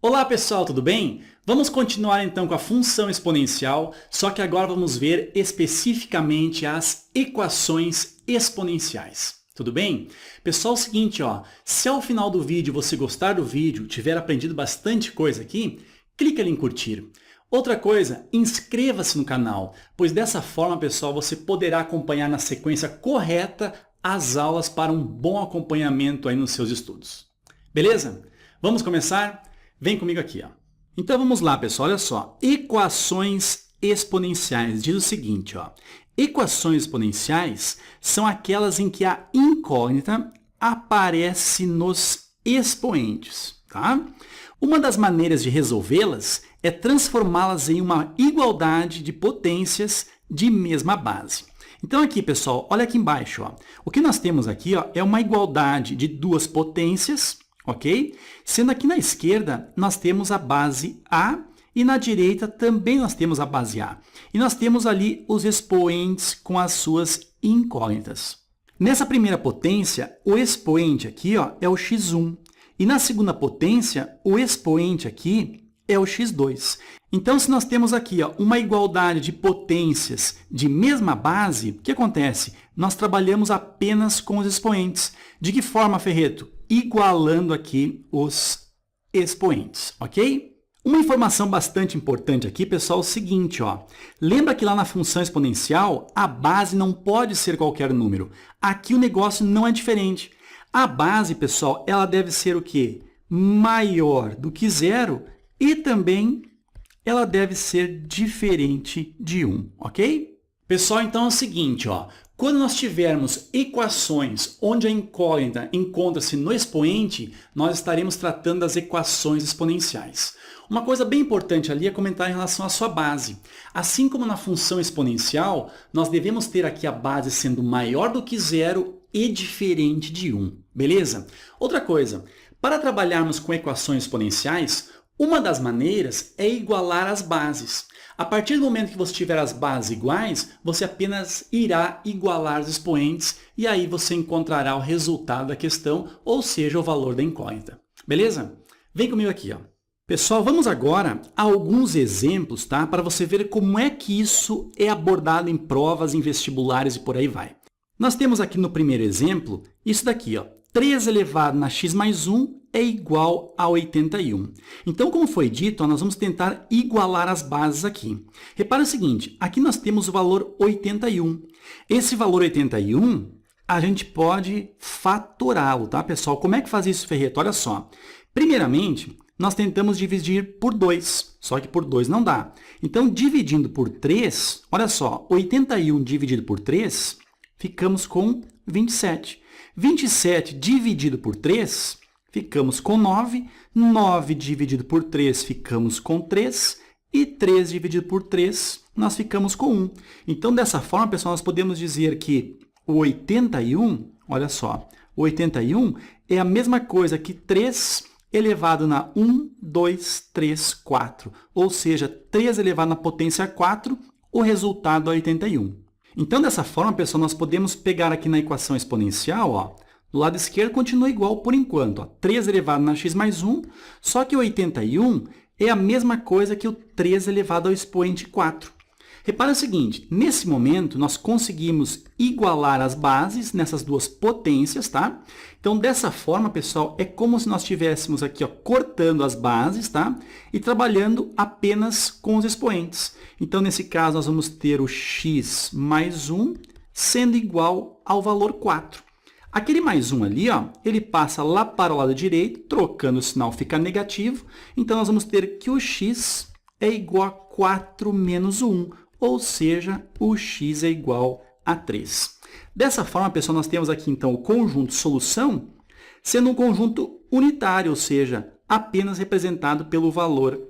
Olá pessoal, tudo bem? Vamos continuar então com a função exponencial, só que agora vamos ver especificamente as equações exponenciais. Tudo bem? Pessoal, é o seguinte, se ao final do vídeo você gostar do vídeo, tiver aprendido bastante coisa aqui, clica ali em curtir. Outra coisa, inscreva-se no canal, pois dessa forma, pessoal, você poderá acompanhar na sequência correta as aulas para um bom acompanhamento aí nos seus estudos. Beleza? Vamos começar? Vem comigo aqui. Então vamos lá, pessoal, olha só. Equações exponenciais diz o seguinte, equações exponenciais são aquelas em que a incógnita aparece nos expoentes, tá? Uma das maneiras de resolvê-las é transformá-las em uma igualdade de potências de mesma base. Então aqui, pessoal, olha aqui embaixo, o que nós temos aqui, é uma igualdade de duas potências, ok? Sendo aqui na esquerda, nós temos a base A e na direita também nós temos a base A. E nós temos ali os expoentes com as suas incógnitas. Nessa primeira potência, o expoente aqui é o x1. E na segunda potência, o expoente aqui é o x2. Então, se nós temos aqui uma igualdade de potências de mesma base, o que acontece? Nós trabalhamos apenas com os expoentes. De que forma, Ferreto? Igualando aqui os expoentes, ok? Uma informação bastante importante aqui, pessoal, é o seguinte, lembra que lá na função exponencial, a base não pode ser qualquer número. Aqui o negócio não é diferente. A base, pessoal, ela deve ser o quê? Maior do que zero e também ela deve ser diferente de 1, ok? Pessoal, então é o seguinte, quando nós tivermos equações onde a incógnita encontra-se no expoente, nós estaremos tratando das equações exponenciais. Uma coisa bem importante ali é comentar em relação à sua base. Assim como na função exponencial, nós devemos ter aqui a base sendo maior do que zero e diferente de 1, beleza? Outra coisa, para trabalharmos com equações exponenciais, uma das maneiras é igualar as bases. A partir do momento que você tiver as bases iguais, você apenas irá igualar os expoentes e aí você encontrará o resultado da questão, ou seja, o valor da incógnita. Beleza? Vem comigo aqui. Pessoal, vamos agora a alguns exemplos, tá? Para você ver como é que isso é abordado em provas, em vestibulares e por aí vai. Nós temos aqui no primeiro exemplo, isso daqui, 3 elevado na x mais 1 é igual a 81. Então, como foi dito, nós vamos tentar igualar as bases aqui. Repara o seguinte, aqui nós temos o valor 81. Esse valor 81, a gente pode fatorá-lo, tá, pessoal? Como é que faz isso, Ferreto? Olha só. Primeiramente, nós tentamos dividir por 2, só que por 2 não dá. Então, dividindo por 3, olha só, 81 dividido por 3, ficamos com 27. 27 dividido por 3, ficamos com 9. 9 dividido por 3, ficamos com 3. E 3 dividido por 3, nós ficamos com 1. Então, dessa forma, pessoal, nós podemos dizer que o 81, olha só, o 81 é a mesma coisa que 3 elevado na 1, 2, 3, 4. Ou seja, 3 elevado na potência 4, o resultado é 81. Então, dessa forma, pessoal, nós podemos pegar aqui na equação exponencial, do lado esquerdo continua igual por enquanto, 3 elevado na x mais 1, só que 81 é a mesma coisa que o 3 elevado ao expoente 4. Repara o seguinte, nesse momento, nós conseguimos igualar as bases nessas duas potências, tá? Então, dessa forma, pessoal, é como se nós estivéssemos aqui, cortando as bases, tá? E trabalhando apenas com os expoentes. Então, nesse caso, nós vamos ter o x mais 1 sendo igual ao valor 4. Aquele mais 1 ali, ele passa lá para o lado direito, trocando o sinal fica negativo. Então, nós vamos ter que o x é igual a 4 menos 1, ou seja, o x é igual a 3. Dessa forma, pessoal, nós temos aqui, então, o conjunto solução sendo um conjunto unitário, ou seja, apenas representado pelo valor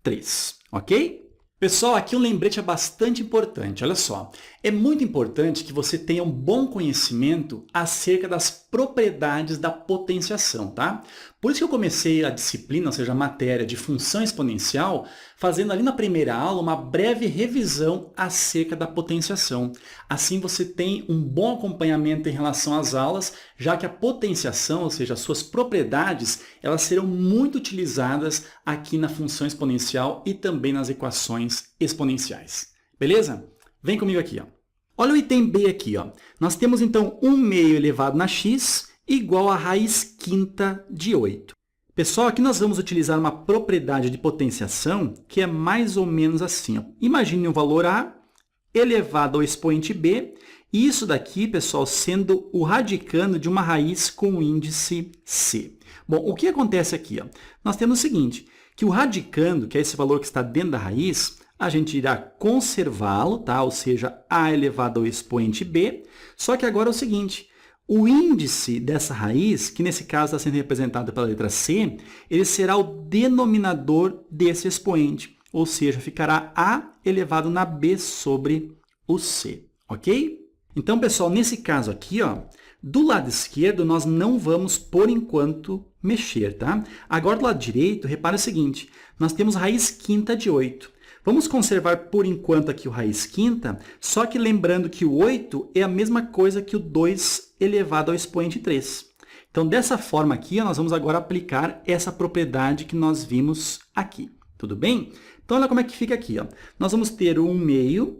3, ok? Pessoal, aqui um lembrete é bastante importante, olha só. É muito importante que você tenha um bom conhecimento acerca das propriedades da potenciação, tá? Por isso que eu comecei a disciplina, ou seja, a matéria de função exponencial, fazendo ali na primeira aula uma breve revisão acerca da potenciação. Assim você tem um bom acompanhamento em relação às aulas, já que a potenciação, ou seja, as suas propriedades, elas serão muito utilizadas aqui na função exponencial e também nas equações exponenciais. Beleza? Vem comigo aqui, ó. Olha o item B aqui, ó. Nós temos então 1/2 elevado na x igual a raiz quinta de 8. Pessoal, aqui nós vamos utilizar uma propriedade de potenciação que é mais ou menos assim, ó. Imagine um valor A elevado ao expoente B, e isso daqui, pessoal, sendo o radicando de uma raiz com o índice C. Bom, o que acontece aqui? Ó? Nós temos o seguinte, que o radicando, que é esse valor que está dentro da raiz, a gente irá conservá-lo, tá? Ou seja, A elevado ao expoente B, só que agora é o seguinte, o índice dessa raiz, que nesse caso está sendo representado pela letra C, ele será o denominador desse expoente, ou seja, ficará A elevado na B sobre o C, ok? Então, pessoal, nesse caso aqui, ó, do lado esquerdo, nós não vamos, por enquanto, mexer, tá? Agora, do lado direito, repare o seguinte, nós temos raiz quinta de 8. Vamos conservar, por enquanto, aqui o raiz quinta, só que lembrando que o 8 é a mesma coisa que o 2 elevado ao expoente 3. Então, dessa forma aqui, nós vamos agora aplicar essa propriedade que nós vimos aqui. Tudo bem? Então, olha como é que fica aqui. Ó. Nós vamos ter o 1/2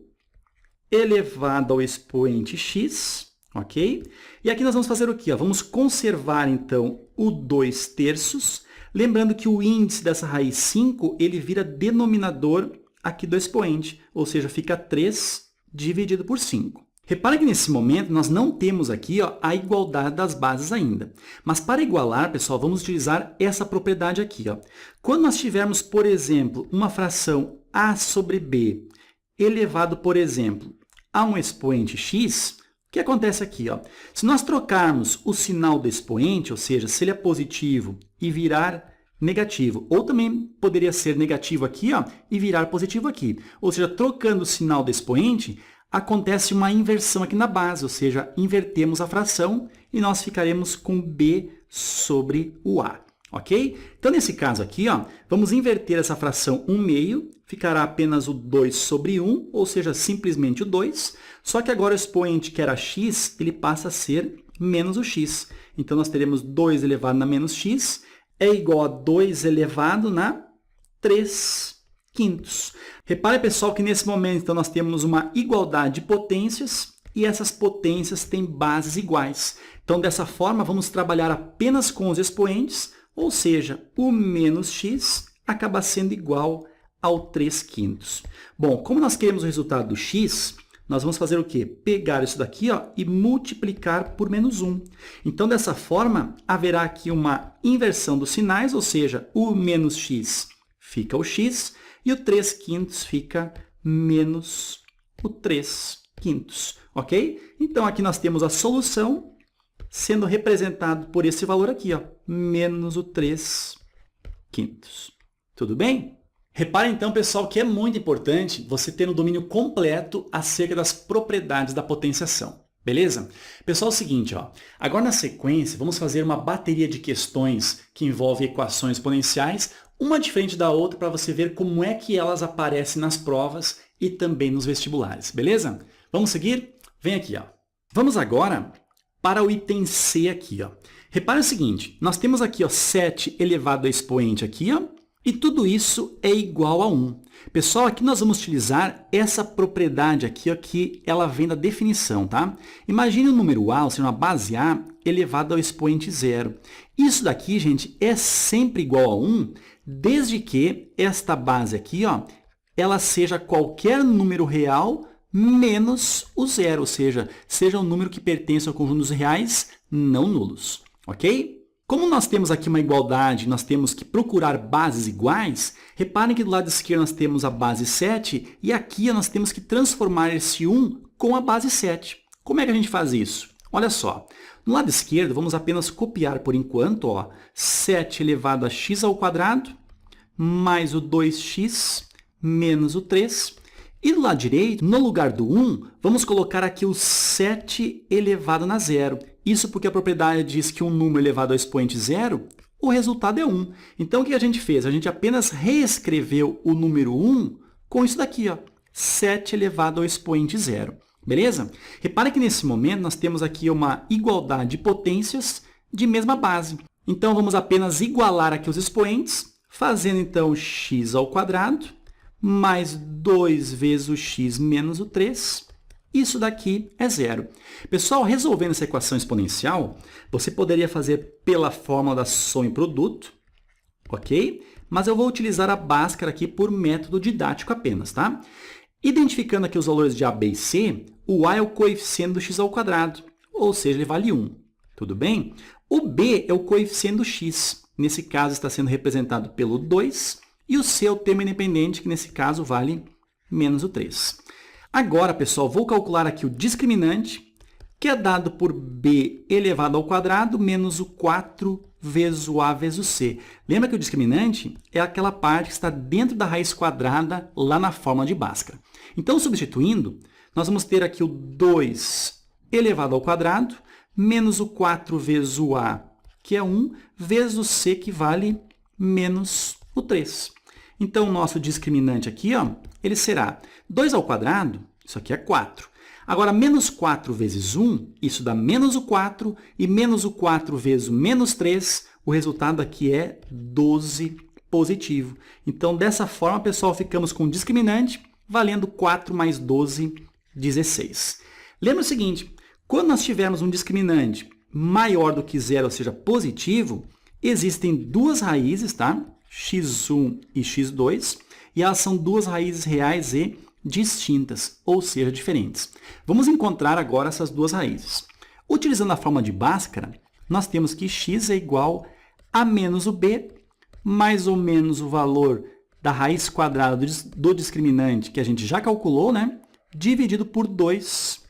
elevado ao expoente x, ok? E aqui nós vamos fazer o quê? Ó? Vamos conservar, então, o 2/3. Lembrando que o índice dessa raiz 5, ele vira denominador aqui do expoente, ou seja, fica 3 dividido por 5. Repara que nesse momento nós não temos aqui ó, a igualdade das bases ainda. Mas para igualar, pessoal, vamos utilizar essa propriedade aqui. Ó. Quando nós tivermos, por exemplo, uma fração a sobre b elevado, por exemplo, a um expoente x, o que acontece aqui? Ó? Se nós trocarmos o sinal do expoente, ou seja, se ele é positivo e virar negativo, ou também poderia ser negativo aqui ó, e virar positivo aqui. Ou seja, trocando o sinal do expoente, acontece uma inversão aqui na base, ou seja, invertemos a fração e nós ficaremos com b sobre o a. Ok? Então, nesse caso aqui, ó, vamos inverter essa fração 1/2, ficará apenas o 2 sobre 1, ou seja, simplesmente o 2, só que agora o expoente que era x, ele passa a ser menos o x. Então, nós teremos 2 elevado na menos x, é igual a 2 elevado na 3/5. Repare, pessoal, que nesse momento então, nós temos uma igualdade de potências e essas potências têm bases iguais. Então, dessa forma, vamos trabalhar apenas com os expoentes, ou seja, o menos x acaba sendo igual ao 3/5. Bom, como nós queremos o resultado do x, nós vamos fazer o quê? Pegar isso daqui ó, e multiplicar por menos 1. Então, dessa forma, haverá aqui uma inversão dos sinais, ou seja, o menos x fica o x e o 3/5 fica menos o 3/5, ok? Então, aqui nós temos a solução sendo representado por esse valor aqui, ó, menos o 3/5. Tudo bem? Repare então, pessoal, que é muito importante você ter um domínio completo acerca das propriedades da potenciação. Beleza? Pessoal, é o seguinte, ó, agora na sequência vamos fazer uma bateria de questões que envolve equações exponenciais, uma diferente da outra para você ver como é que elas aparecem nas provas e também nos vestibulares, beleza? Vamos seguir? Vem aqui, ó. Vamos agora para o item C aqui, ó. Repare o seguinte, nós temos aqui ó, 7 elevado ao expoente aqui, ó, e tudo isso é igual a 1. Pessoal, aqui nós vamos utilizar essa propriedade aqui, ó, que ela vem da definição, tá? Imagine o número A, ou seja, uma base A, elevado ao expoente 0. Isso daqui, gente, é sempre igual a 1, desde que esta base aqui, ó, ela seja qualquer número real menos o 0, ou seja, seja um número que pertence ao conjunto dos reais não nulos, ok? Como nós temos aqui uma igualdade, nós temos que procurar bases iguais, reparem que do lado esquerdo nós temos a base 7 e aqui nós temos que transformar esse 1 com a base 7. Como é que a gente faz isso? Olha só, no lado esquerdo vamos apenas copiar por enquanto, ó, 7 elevado a x ao quadrado mais o 2x menos o 3. E do lado direito, no lugar do 1, vamos colocar aqui o 7 elevado na 0. Isso porque a propriedade diz que um número elevado ao expoente 0, o resultado é 1. Então, o que a gente fez? A gente apenas reescreveu o número 1 com isso daqui, ó, 7 elevado ao expoente zero. Beleza? Repara que nesse momento nós temos aqui uma igualdade de potências de mesma base. Então, vamos apenas igualar aqui os expoentes, fazendo então x ao quadrado mais 2 vezes o x menos o 3. Isso daqui é zero. Pessoal, resolvendo essa equação exponencial, você poderia fazer pela fórmula da soma e produto, ok? Mas eu vou utilizar a Bhaskara aqui por método didático apenas, tá? Identificando aqui os valores de a, b e c, o a é o coeficiente do x ao quadrado, ou seja, ele vale 1. Tudo bem? O b é o coeficiente do x. Nesse caso, está sendo representado pelo 2. E o c é o termo independente, que nesse caso vale menos o 3. Agora, pessoal, vou calcular aqui o discriminante, que é dado por b elevado ao quadrado menos o 4 vezes o a vezes o c. Lembra que o discriminante é aquela parte que está dentro da raiz quadrada lá na fórmula de Bhaskara. Então, substituindo, nós vamos ter aqui o 2 elevado ao quadrado menos o 4 vezes o a, que é 1, vezes o c, que vale menos o 3. Então, o nosso discriminante aqui, ó, ele será 2 ao quadrado, isso aqui é 4. Agora, menos 4 vezes 1, isso dá menos o 4, e menos o 4 vezes o menos 3, o resultado aqui é 12 positivo. Então, dessa forma, pessoal, ficamos com o discriminante valendo 4 mais 12, 16. Lembra o seguinte, quando nós tivermos um discriminante maior do que zero, ou seja, positivo, existem duas raízes, tá? x1 e x2, e elas são duas raízes reais e distintas, ou seja, diferentes. Vamos encontrar agora essas duas raízes. Utilizando a fórmula de Bhaskara, nós temos que x é igual a menos o b, mais ou menos o valor da raiz quadrada do discriminante, que a gente já calculou, né? Dividido por 2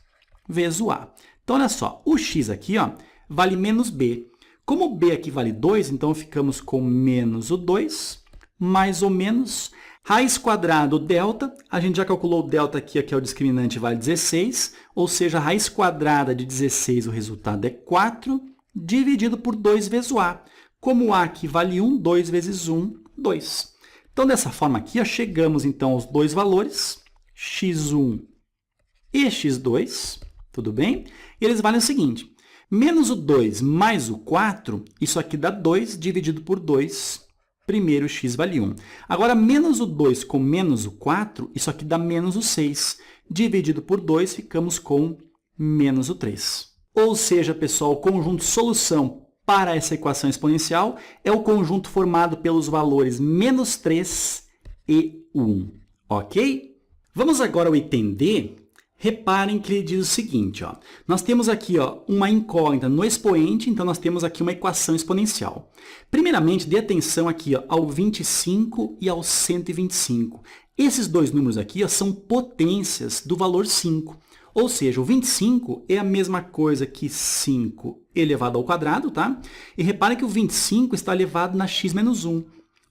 vezes o a. Então, olha só, o x aqui, ó, vale menos b. Como o b aqui vale 2, então ficamos com menos o 2, mais ou menos raiz quadrada, o delta, a gente já calculou o delta aqui, que é o discriminante, vale 16, ou seja, a raiz quadrada de 16, o resultado é 4, dividido por 2 vezes o a. Como o a aqui vale 1, 2 vezes 1, 2. Então, dessa forma aqui, ó, chegamos então aos dois valores, x1 e x2, tudo bem? E eles valem o seguinte, menos o 2 mais o 4, isso aqui dá 2 dividido por 2, primeiro x vale 1. Agora, menos o 2 com menos o 4, isso aqui dá menos o 6. Dividido por 2, ficamos com menos o 3. Ou seja, pessoal, o conjunto solução para essa equação exponencial é o conjunto formado pelos valores menos 3 e 1. Ok? Vamos agora ao item D. Reparem que ele diz o seguinte, ó, nós temos aqui, ó, uma incógnita no expoente, então nós temos aqui uma equação exponencial. Primeiramente, dê atenção aqui, ó, ao 25 e ao 125. Esses dois números aqui, ó, são potências do valor 5. Ou seja, o 25 é a mesma coisa que 5 elevado ao quadrado, tá? E reparem que o 25 está elevado na x menos 1.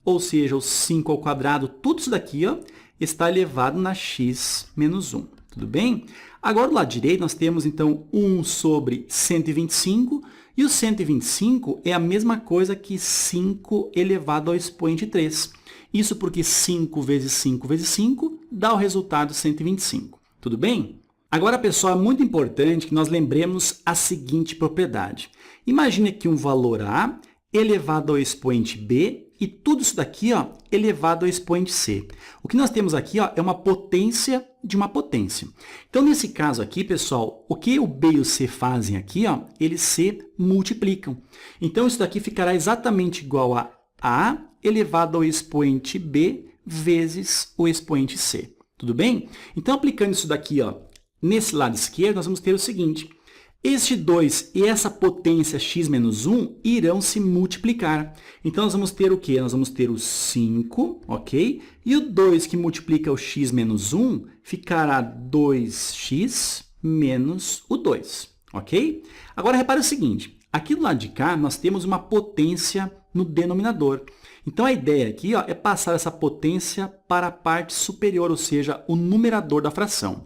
Ou seja, o 5 ao quadrado, tudo isso daqui, ó, está elevado na x menos 1. Tudo bem? Agora, do lado direito, nós temos, então, 1 sobre 125, e o 125 é a mesma coisa que 5 elevado ao expoente 3. Isso porque 5 vezes 5 vezes 5 dá o resultado 125. Tudo bem? Agora, pessoal, é muito importante que nós lembremos a seguinte propriedade. Imagine aqui um valor a elevado ao expoente b, e tudo isso daqui, ó, elevado ao expoente c. O que nós temos aqui, ó, é uma potência de uma potência. Então, nesse caso aqui, pessoal, o que o b e o c fazem aqui, ó, eles se multiplicam. Então, isso daqui ficará exatamente igual a elevado ao expoente b vezes o expoente c. Tudo bem? Então, aplicando isso daqui, ó, nesse lado esquerdo, nós vamos ter o seguinte. Este 2 e essa potência x menos 1 irão se multiplicar. Então, nós vamos ter o quê? Nós vamos ter o 5, ok? E o 2 que multiplica o x menos 1 ficará 2x menos o 2, ok? Agora, repare o seguinte. Aqui do lado de cá, nós temos uma potência no denominador. Então, a ideia aqui, ó, é passar essa potência para a parte superior, ou seja, o numerador da fração.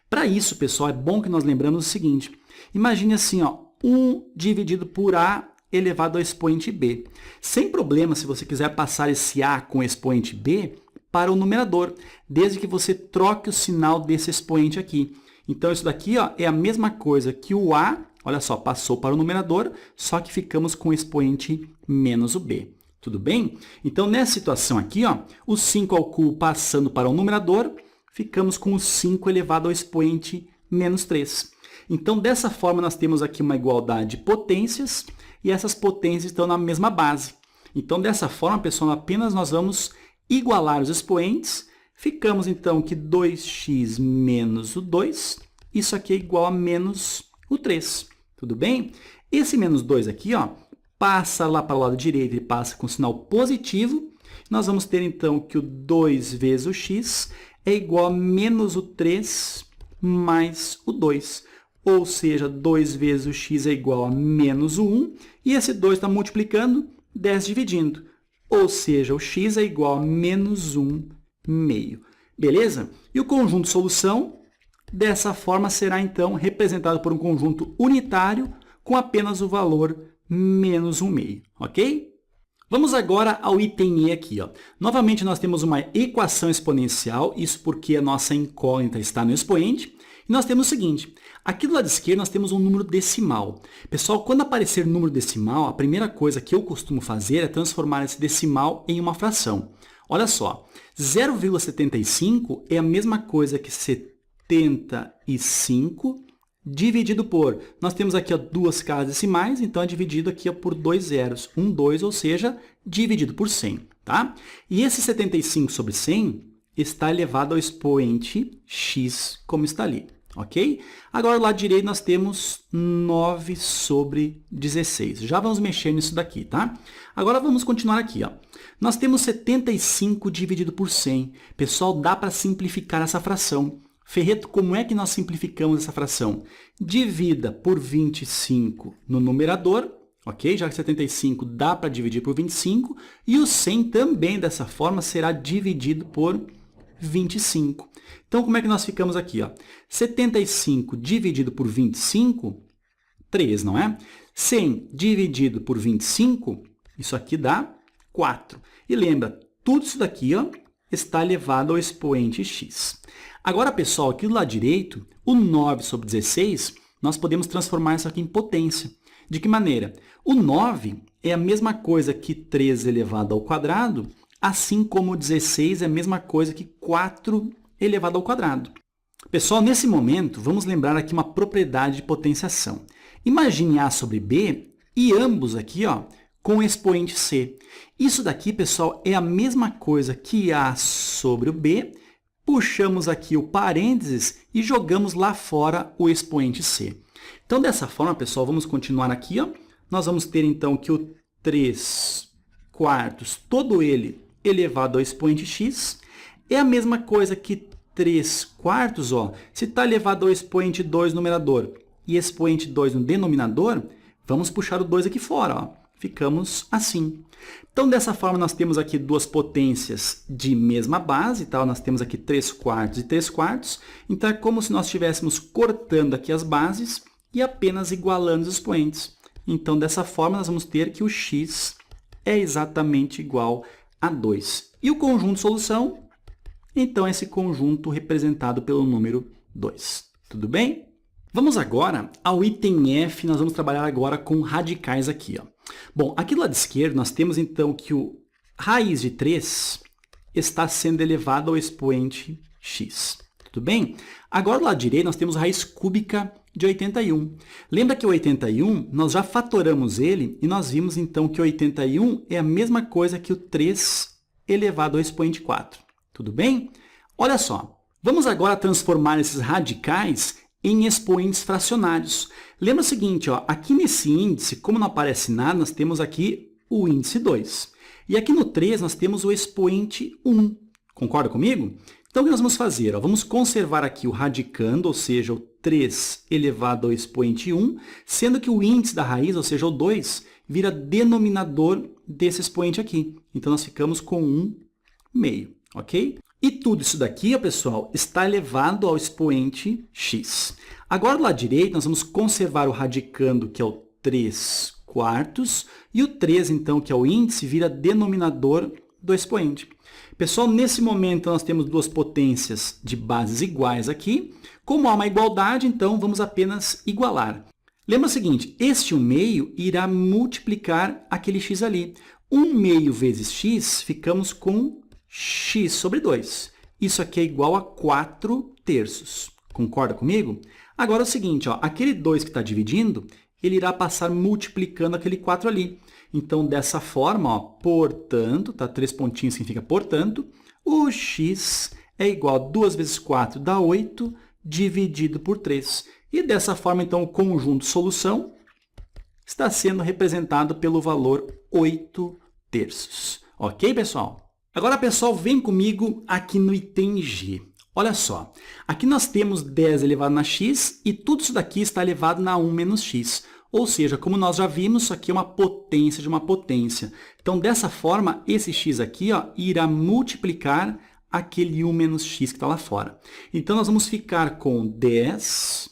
Para isso, pessoal, é bom que nós lembramos o seguinte. Imagine assim, ó, 1 dividido por a elevado ao expoente b. Sem problema se você quiser passar esse a com o expoente b para o numerador, desde que você troque o sinal desse expoente aqui. Então, isso daqui ó, é a mesma coisa que o a, olha só, passou para o numerador, só que ficamos com o expoente menos o b. Tudo bem? Então, nessa situação aqui, ó, o 5 ao cubo passando para o numerador, ficamos com o 5 elevado ao expoente menos 3. Então, dessa forma, nós temos aqui uma igualdade de potências, e essas potências estão na mesma base. Então, dessa forma, pessoal, apenas nós vamos igualar os expoentes. Ficamos, então, que 2x menos o 2, isso aqui é igual a menos o 3. Tudo bem? Esse menos 2 aqui, ó, passa lá para o lado direito e passa com sinal positivo. Nós vamos ter, então, que o 2 vezes o x é igual a menos o 3 mais o 2. Ou seja, 2 vezes o x é igual a menos o 1. E esse 2 está multiplicando, 10 dividindo. Ou seja, o x é igual a menos 1 meio. Beleza? E o conjunto solução, dessa forma, será, então, representado por um conjunto unitário com apenas o valor menos 1 meio. Ok? Vamos agora ao item E aqui. Ó. Novamente, nós temos uma equação exponencial, isso porque a nossa incógnita está no expoente. E nós temos o seguinte, aqui do lado esquerdo nós temos um número decimal. Pessoal, quando aparecer número decimal, a primeira coisa que eu costumo fazer é transformar esse decimal em uma fração. Olha só, 0,75 é a mesma coisa que 75 dividido por, nós temos aqui ó, duas casas decimais, então é dividido aqui ó, por dois zeros, 1, 2, ou seja, dividido por 100. Tá? E esse 75 sobre 100 está elevado ao expoente x, como está ali. Ok? Agora, do lado direito, nós temos 9 sobre 16. Já vamos mexer nisso daqui, tá? Agora, vamos continuar aqui, ó. Nós temos 75 dividido por 100. Pessoal, dá para simplificar essa fração. Ferreto, como é que nós simplificamos essa fração? Divida por 25 no numerador, ok? Já que 75 dá para dividir por 25. E o 100 também, dessa forma, será dividido por 25. Então, como é que nós ficamos aqui? Ó? 75 dividido por 25, 3, não é? 100 dividido por 25, isso aqui dá 4. E lembra, tudo isso daqui ó, está elevado ao expoente x. Agora, pessoal, aqui do lado direito, o 9 sobre 16, nós podemos transformar isso aqui em potência. De que maneira? O 9 é a mesma coisa que 3 elevado ao quadrado, assim como o 16 é a mesma coisa que 4 elevado ao quadrado. Pessoal, nesse momento, vamos lembrar aqui uma propriedade de potenciação. Imagine A sobre B e ambos aqui ó, com o expoente C. Isso daqui, pessoal, é a mesma coisa que A sobre o B. Puxamos aqui o parênteses e jogamos lá fora o expoente C. Então, dessa forma, pessoal, vamos continuar aqui. Ó. Nós vamos ter, então, que o 3 quartos, todo ele elevado ao expoente x, é a mesma coisa que 3 quartos, ó, se está elevado ao expoente 2 no numerador e expoente 2 no denominador, vamos puxar o 2 aqui fora. Ó. Ficamos assim. Então, dessa forma, nós temos aqui duas potências de mesma base. Tá? Nós temos aqui 3 quartos e 3 quartos. Então, é como se nós estivéssemos cortando aqui as bases e apenas igualando os expoentes. Então, dessa forma, nós vamos ter que o x é exatamente igual a 2. E o conjunto solução? Então, esse conjunto representado pelo número 2. Tudo bem? Vamos agora ao item F. Nós vamos trabalhar agora com radicais aqui. Ó. Bom, aqui do lado esquerdo, nós temos então que o raiz de 3 está sendo elevado ao expoente x. Tudo bem? Agora, do lado direito, nós temos raiz cúbica de 81. Lembra que o 81, nós já fatoramos ele e nós vimos então que o 81 é a mesma coisa que o 3 elevado ao expoente 4. Tudo bem? Olha só, vamos agora transformar esses radicais em expoentes fracionários. Lembra o seguinte, ó, aqui nesse índice, como não aparece nada, nós temos aqui o índice 2. E aqui no 3 nós temos o expoente 1. Concorda comigo? Então, o que nós vamos fazer? Ó, vamos conservar aqui o radicando, ou seja, o 3 elevado ao expoente 1, sendo que o índice da raiz, ou seja, o 2, vira denominador desse expoente aqui. Então, nós ficamos com 1 meio, ok? E tudo isso daqui, ó, pessoal, está elevado ao expoente x. Agora, do lado direito, nós vamos conservar o radicando, que é o 3 quartos, e o 3, então, que é o índice, vira denominador do expoente. Pessoal, nesse momento nós temos duas potências de bases iguais aqui. Como há uma igualdade, então vamos apenas igualar. Lembra o seguinte, este 1/2 irá multiplicar aquele x ali. 1/2 vezes x, ficamos com x sobre 2. Isso aqui é igual a 4/3. Concorda comigo? Agora é o seguinte, ó, aquele 2 que está dividindo, ele irá passar multiplicando aquele 4 ali. Então, dessa forma, ó, portanto, tá? 3 pontinhos significa portanto, o x é igual a 2 vezes 4 dá 8, dividido por 3. E dessa forma, então, o conjunto solução está sendo representado pelo valor 8/3. Ok, pessoal? Agora, pessoal, vem comigo aqui no item G. Olha só, aqui nós temos 10 elevado na x e tudo isso daqui está elevado na 1 menos x. Ou seja, como nós já vimos, isso aqui é uma potência de uma potência. Então, dessa forma, esse x aqui ó, irá multiplicar aquele 1 menos x que está lá fora. Então, nós vamos ficar com 10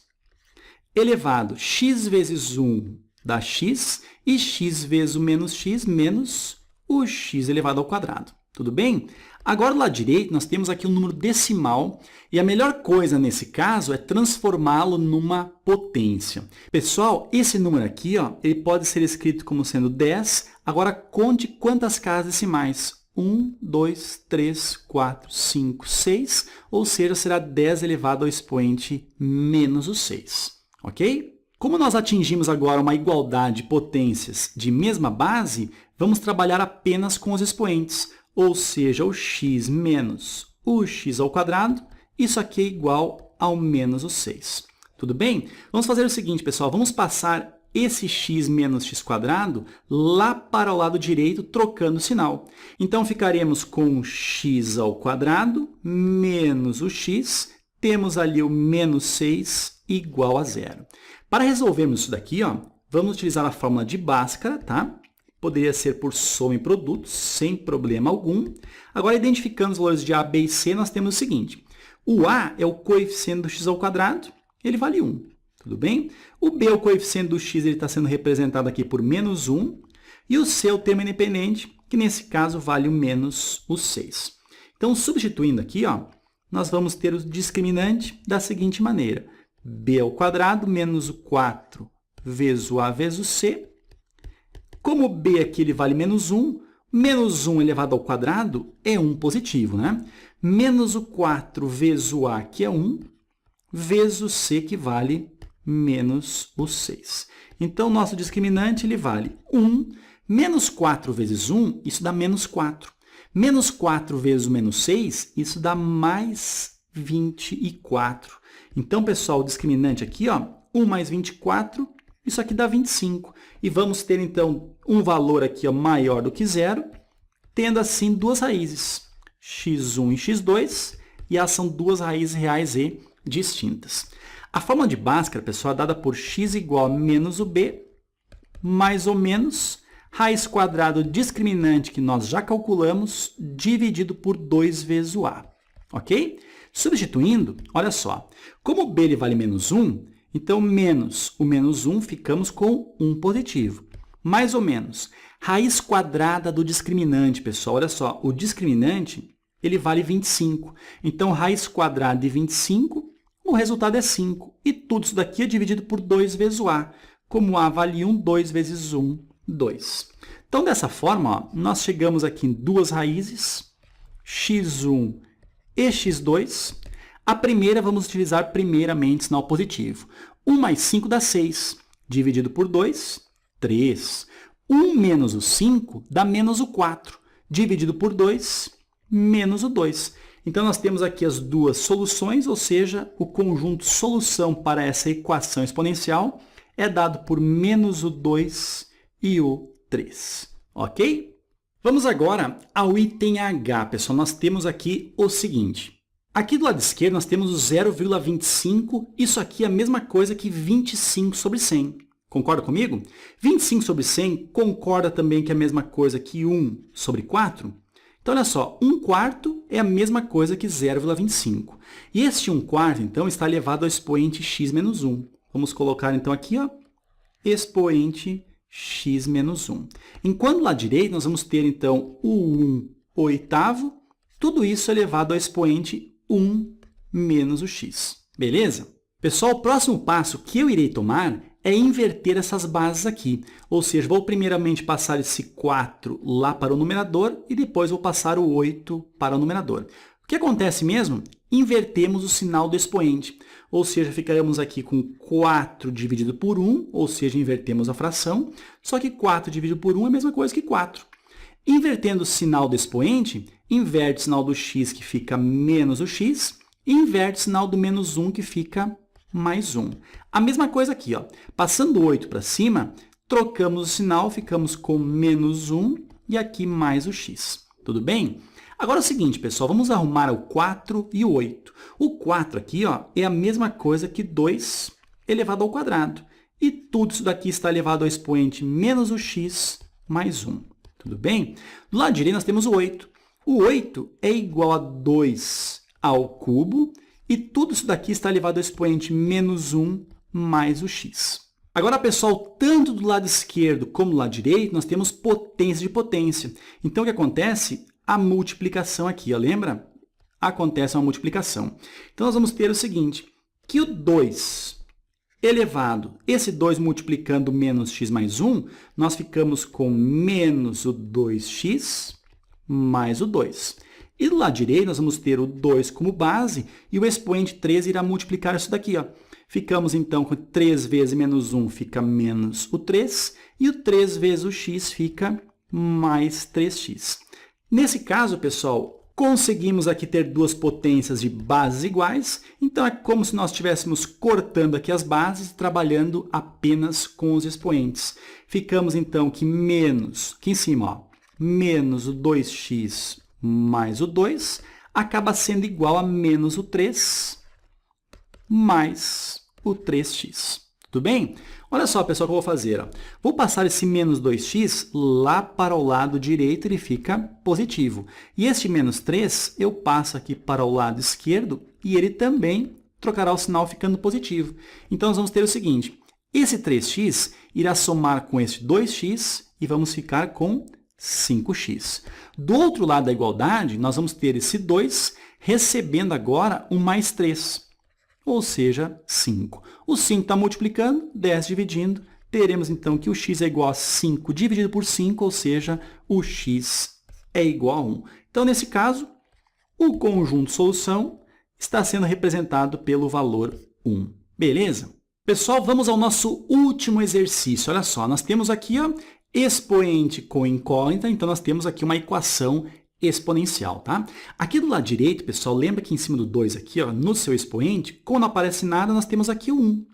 elevado x vezes 1 dá x e x vezes o menos x menos o x elevado ao quadrado. Tudo bem? Agora, do lado direito, nós temos aqui um número decimal e a melhor coisa nesse caso é transformá-lo numa potência. Pessoal, esse número aqui, ó, ele pode ser escrito como sendo 10. Agora, conte quantas casas decimais. 1, 2, 3, 4, 5, 6, ou seja, será 10 elevado ao expoente menos o 6. Ok? Como nós atingimos agora uma igualdade de potências de mesma base, vamos trabalhar apenas com os expoentes. Ou seja, o x menos o x ao quadrado, isso aqui é igual ao menos o 6. Tudo bem? Vamos fazer o seguinte, pessoal, vamos passar esse x menos x quadrado lá para o lado direito, trocando o sinal. Então, ficaremos com x ao quadrado menos o x, temos ali o menos 6 igual a 0. Para resolvermos isso daqui, ó, vamos utilizar a fórmula de Bhaskara, tá? Poderia ser por soma em produtos, sem problema algum. Agora, identificando os valores de a, b e c, nós temos o seguinte. O a é o coeficiente do x ao quadrado, ele vale 1. Tudo bem? O b é o coeficiente do x, ele está sendo representado aqui por menos 1. E o c é o termo independente, que nesse caso vale o menos o 6. Então, substituindo aqui, ó, nós vamos ter o discriminante da seguinte maneira. b ao quadrado menos o 4 vezes o a vezes o c. Como b aqui ele vale menos 1 elevado ao quadrado é 1 positivo, né? Menos o 4 vezes o a, que é 1, vezes o c, que vale menos o 6. Então, nosso discriminante ele vale 1. Menos 4 vezes 1, isso dá menos 4. Menos 4 vezes o menos 6, isso dá mais 24. Então, pessoal, o discriminante aqui, ó, 1 mais 24, isso aqui dá 25. E vamos ter, então, um valor aqui ó, maior do que 0, tendo, assim, duas raízes, x1 e x2, e elas são duas raízes reais e distintas. A fórmula de Bhaskara, pessoal, é dada por x igual a menos o b, mais ou menos, raiz quadrada do discriminante que nós já calculamos, dividido por 2 vezes o a. Ok? Substituindo, olha só, como o b ele vale menos 1, então, menos o menos 1, ficamos com 1 positivo. Mais ou menos, raiz quadrada do discriminante, pessoal. Olha só, o discriminante, ele vale 25. Então, raiz quadrada de 25, o resultado é 5. E tudo isso daqui é dividido por 2 vezes o a. Como o a vale 1, 2 vezes 1, 2. Então, dessa forma, ó, nós chegamos aqui em duas raízes, x1 e x2. A primeira, vamos utilizar primeiramente sinal positivo. 1 mais 5 dá 6. Dividido por 2, 3. 1 menos o 5 dá menos o 4. Dividido por 2, menos o 2. Então, nós temos aqui as duas soluções, ou seja, o conjunto solução para essa equação exponencial é dado por menos o 2 e o 3. Ok? Vamos agora ao item H, pessoal. Nós temos aqui o seguinte. Aqui do lado esquerdo nós temos o 0,25, isso aqui é a mesma coisa que 25 sobre 100. Concorda comigo? 25 sobre 100 concorda também que é a mesma coisa que 1 sobre 4? Então, olha só, 1 quarto é a mesma coisa que 0,25. E este 1 quarto, então, está elevado ao expoente x menos 1. Vamos colocar, então, aqui, ó, expoente x menos 1. Enquanto do lado direito, nós vamos ter, então, o 1 oitavo, tudo isso elevado ao expoente 1 menos o x. Beleza? Pessoal, o próximo passo que eu irei tomar é inverter essas bases aqui. Ou seja, vou primeiramente passar esse 4 lá para o numerador e depois vou passar o 8 para o numerador. O que acontece mesmo? Invertemos o sinal do expoente. Ou seja, ficaremos aqui com 4 dividido por 1, ou seja, invertemos a fração. Só que 4 dividido por 1 é a mesma coisa que 4. Invertendo o sinal do expoente, inverte o sinal do x, que fica menos o x, e inverte o sinal do menos 1, que fica mais 1. A mesma coisa aqui, ó. Passando o 8 para cima, trocamos o sinal, ficamos com menos 1 e aqui mais o x. Tudo bem? Agora é o seguinte, pessoal, vamos arrumar o 4 e o 8. O 4 aqui, ó, é a mesma coisa que 2 elevado ao quadrado. E tudo isso daqui está elevado ao expoente menos o x mais 1. Tudo bem? Do lado direito nós temos o 8. O 8 é igual a 2 ao cubo. E tudo isso daqui está elevado ao expoente menos 1 mais o x. Agora, pessoal, tanto do lado esquerdo como do lado direito, nós temos potência de potência. Então, o que acontece? A multiplicação aqui, ó, lembra? Acontece uma multiplicação. Então, nós vamos ter o seguinte, que o 2 elevado, esse 2 multiplicando menos x mais 1, nós ficamos com menos o 2x mais o 2. E do lado direito, nós vamos ter o 2 como base e o expoente 3 irá multiplicar isso daqui, ó. Ficamos, então, com 3 vezes menos 1 fica menos o 3, e o 3 vezes o x fica mais 3x. Nesse caso, pessoal, conseguimos aqui ter duas potências de bases iguais, então é como se nós estivéssemos cortando aqui as bases e trabalhando apenas com os expoentes. Ficamos, então, que menos, aqui em cima, ó, menos o 2x mais o 2 acaba sendo igual a menos o 3 mais o 3x. Tudo bem? Olha só, pessoal, o que eu vou fazer. Ó. Vou passar esse menos 2x lá para o lado direito, ele fica positivo. E este menos 3 eu passo aqui para o lado esquerdo e ele também trocará o sinal ficando positivo. Então, nós vamos ter o seguinte, esse 3x irá somar com esse 2x e vamos ficar com 5x. Do outro lado da igualdade, nós vamos ter esse 2 recebendo agora um mais 3, ou seja, 5. O 5 está multiplicando, 10 dividindo, teremos então que o x é igual a 5 dividido por 5, ou seja, o x é igual a 1. Então, nesse caso, o conjunto solução está sendo representado pelo valor 1. Beleza? Pessoal, vamos ao nosso último exercício. Olha só, nós temos aqui, ó, expoente com incógnita, então nós temos aqui uma equação exponencial, tá? Aqui do lado direito, pessoal, lembra que em cima do 2 aqui, ó, no seu expoente, como não aparece nada, nós temos aqui o 1.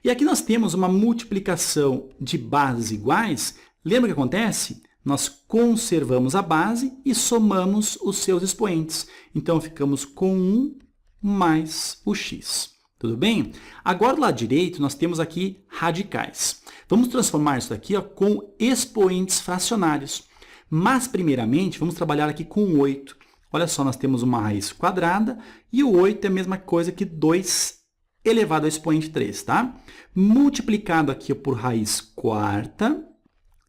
E aqui nós temos uma multiplicação de bases iguais. Lembra o que acontece? Nós conservamos a base e somamos os seus expoentes. Então, ficamos com 1 mais o x. Tudo bem? Agora, do lado direito, nós temos aqui radicais. Vamos transformar isso daqui, ó, com expoentes fracionários. Mas, primeiramente, vamos trabalhar aqui com 8. Olha só, nós temos uma raiz quadrada e o 8 é a mesma coisa que 2 elevado ao expoente 3, tá? Multiplicado aqui por raiz quarta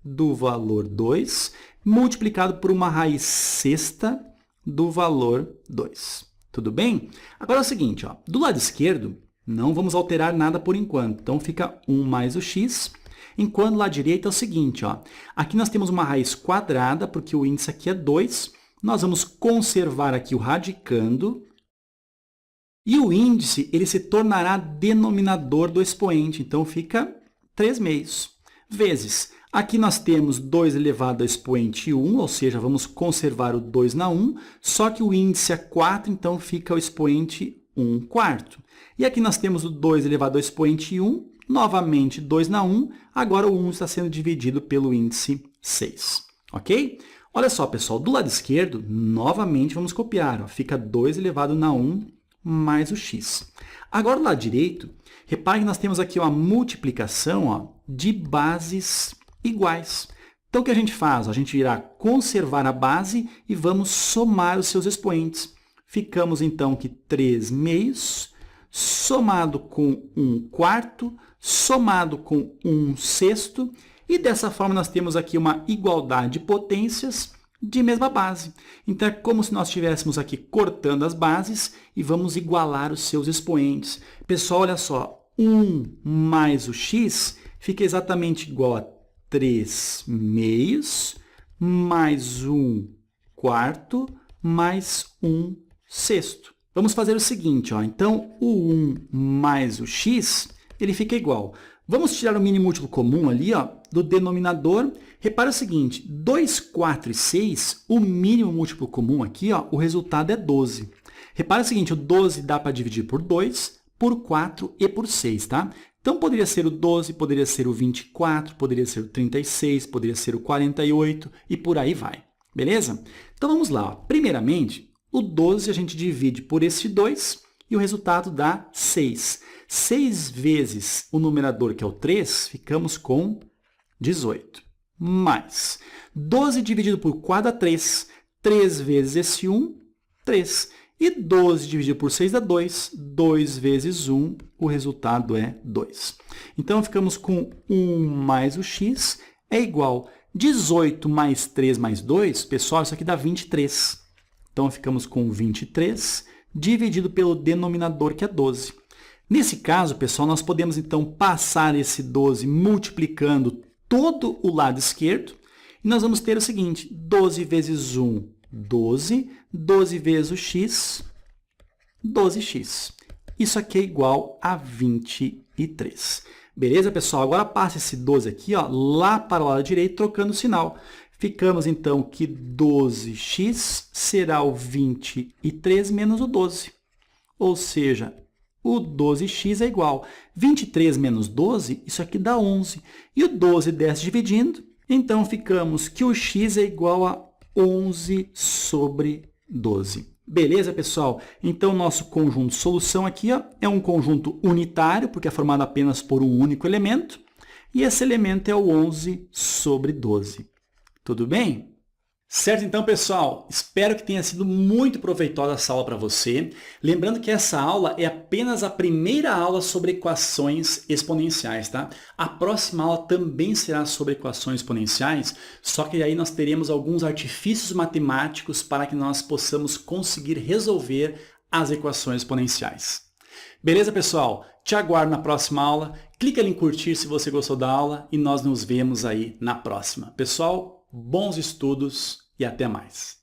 do valor 2, multiplicado por uma raiz sexta do valor 2. Tudo bem? Agora é o seguinte, ó, do lado esquerdo, não vamos alterar nada por enquanto. Então, fica 1 mais o x. Enquanto do lado direito é o seguinte, ó, aqui nós temos uma raiz quadrada, porque o índice aqui é 2. Nós vamos conservar aqui o radicando. E o índice ele se tornará denominador do expoente. Então, fica 3 meios. Vezes, aqui nós temos 2 elevado ao expoente 1, ou seja, vamos conservar o 2 na 1, só que o índice é 4, então fica o expoente 1 quarto. E aqui nós temos o 2 elevado ao expoente 1, novamente 2 na 1, agora o 1 está sendo dividido pelo índice 6, ok? Olha só, pessoal, do lado esquerdo, novamente vamos copiar, ó, fica 2 elevado na 1 mais o x. Agora, do lado direito, repare que nós temos aqui uma multiplicação, ó, de bases iguais. Então, o que a gente faz? A gente irá conservar a base e vamos somar os seus expoentes. Ficamos, então, que 3 meios, somado com 1 quarto, somado com 1 sexto, E dessa forma nós temos aqui uma igualdade de potências de mesma base. Então é como se nós estivéssemos aqui cortando as bases e vamos igualar os seus expoentes. Pessoal, olha só, 1 mais o x fica exatamente igual a 3 meios mais 1 quarto mais 1 sexto. Vamos fazer o seguinte, ó. Então o 1 mais o x, ele fica igual. Vamos tirar o mínimo múltiplo comum ali, ó, do denominador. Repara o seguinte, 2, 4 e 6, o mínimo múltiplo comum aqui, ó, o resultado é 12. Repara o seguinte, o 12 dá para dividir por 2, por 4 e por 6, tá? Então, poderia ser o 12, poderia ser o 24, poderia ser o 36, poderia ser o 48 e por aí vai. Beleza? Então, vamos lá. Ó. Primeiramente, o 12 a gente divide por esse 2 e o resultado dá 6. 6 vezes o numerador, que é o 3, ficamos com 18. Mais 12 dividido por 4 dá 3. 3 vezes esse 1, 3. E 12 dividido por 6 dá 2. 2 vezes 1, o resultado é 2. Então, ficamos com 1 mais o x é igual a 18 mais 3 mais 2. Pessoal, isso aqui dá 23. Então, ficamos com 23 dividido pelo denominador, que é 12. Nesse caso, pessoal, nós podemos, então, passar esse 12 multiplicando todo o lado esquerdo. E nós vamos ter o seguinte, 12 vezes 1, 12. 12 vezes o x, 12x. Isso aqui é igual a 23. Beleza, pessoal? Agora passa esse 12 aqui, ó, lá para o lado direito, trocando o sinal. Ficamos, então, que 12x será o 23 menos o 12. Ou seja, o 12x é igual a 23 menos 12, isso aqui dá 11. E o 12 desce dividindo, então ficamos que o x é igual a 11 sobre 12. Beleza, pessoal? Então, nosso conjunto de solução aqui, ó, é um conjunto unitário, porque é formado apenas por um único elemento. E esse elemento é o 11 sobre 12. Tudo bem? Certo, então, pessoal, espero que tenha sido muito proveitosa essa aula para você. Lembrando que essa aula é apenas a primeira aula sobre equações exponenciais, tá? A próxima aula também será sobre equações exponenciais, só que aí nós teremos alguns artifícios matemáticos para que nós possamos conseguir resolver as equações exponenciais. Beleza, pessoal? Te aguardo na próxima aula. Clica ali em curtir se você gostou da aula e nós nos vemos aí na próxima. Pessoal, bons estudos e até mais.